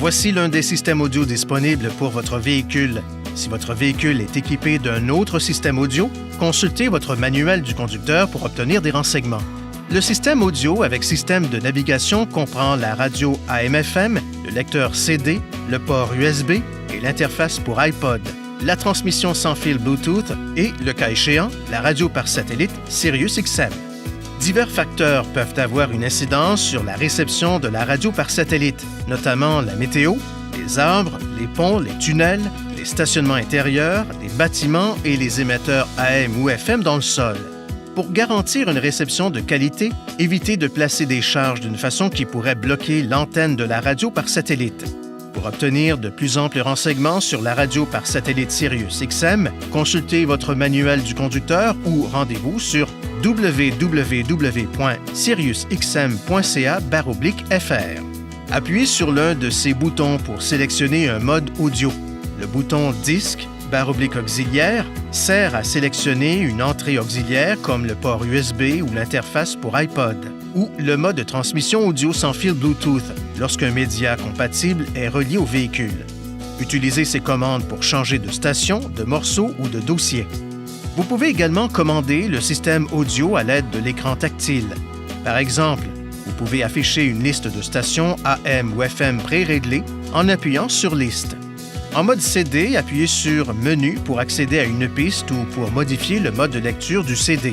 Voici l'un des systèmes audio disponibles pour votre véhicule. Si votre véhicule est équipé d'un autre système audio, consultez votre manuel du conducteur pour obtenir des renseignements. Le système audio avec système de navigation comprend la radio AM/FM, le lecteur CD, le port USB et l'interface pour iPod, la transmission sans fil Bluetooth et, le cas échéant, la radio par satellite SiriusXM. Divers facteurs peuvent avoir une incidence sur la réception de la radio par satellite, notamment la météo, les arbres, les ponts, les tunnels, les stationnements intérieurs, les bâtiments et les émetteurs AM ou FM dans le sol. Pour garantir une réception de qualité, évitez de placer des charges d'une façon qui pourrait bloquer l'antenne de la radio par satellite. Pour obtenir de plus amples renseignements sur la radio par satellite SiriusXM, consultez votre manuel du conducteur ou rendez-vous sur www.siriusxm.ca/fr. Appuyez sur l'un de ces boutons pour sélectionner un mode audio. Le bouton disque/auxiliaire sert à sélectionner une entrée auxiliaire comme le port USB ou l'interface pour iPod, ou le mode de transmission audio sans fil Bluetooth lorsqu'un média compatible est relié au véhicule. Utilisez ces commandes pour changer de station, de morceau ou de dossier. Vous pouvez également commander le système audio à l'aide de l'écran tactile. Par exemple, vous pouvez afficher une liste de stations AM ou FM pré-réglées en appuyant sur « Liste ». En mode CD, appuyez sur « Menu » pour accéder à une piste ou pour modifier le mode de lecture du CD.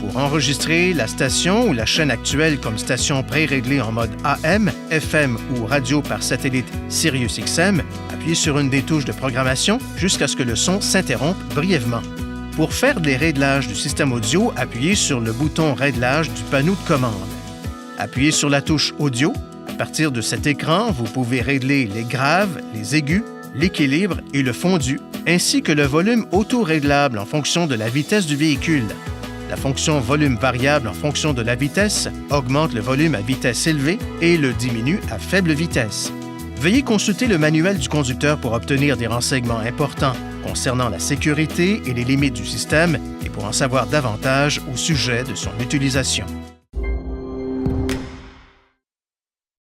Pour enregistrer la station ou la chaîne actuelle comme station pré-réglée en mode AM, FM ou radio par satellite SiriusXM, appuyez sur une des touches de programmation jusqu'à ce que le son s'interrompe brièvement. Pour faire des réglages du système audio, appuyez sur le bouton « Réglage » du panneau de commande. Appuyez sur la touche « Audio ». À partir de cet écran, vous pouvez régler les graves, les aigus, l'équilibre et le fondu, ainsi que le volume auto-réglable en fonction de la vitesse du véhicule. La fonction volume variable en fonction de la vitesse augmente le volume à vitesse élevée et le diminue à faible vitesse. Veuillez consulter le manuel du conducteur pour obtenir des renseignements importants concernant la sécurité et les limites du système et pour en savoir davantage au sujet de son utilisation.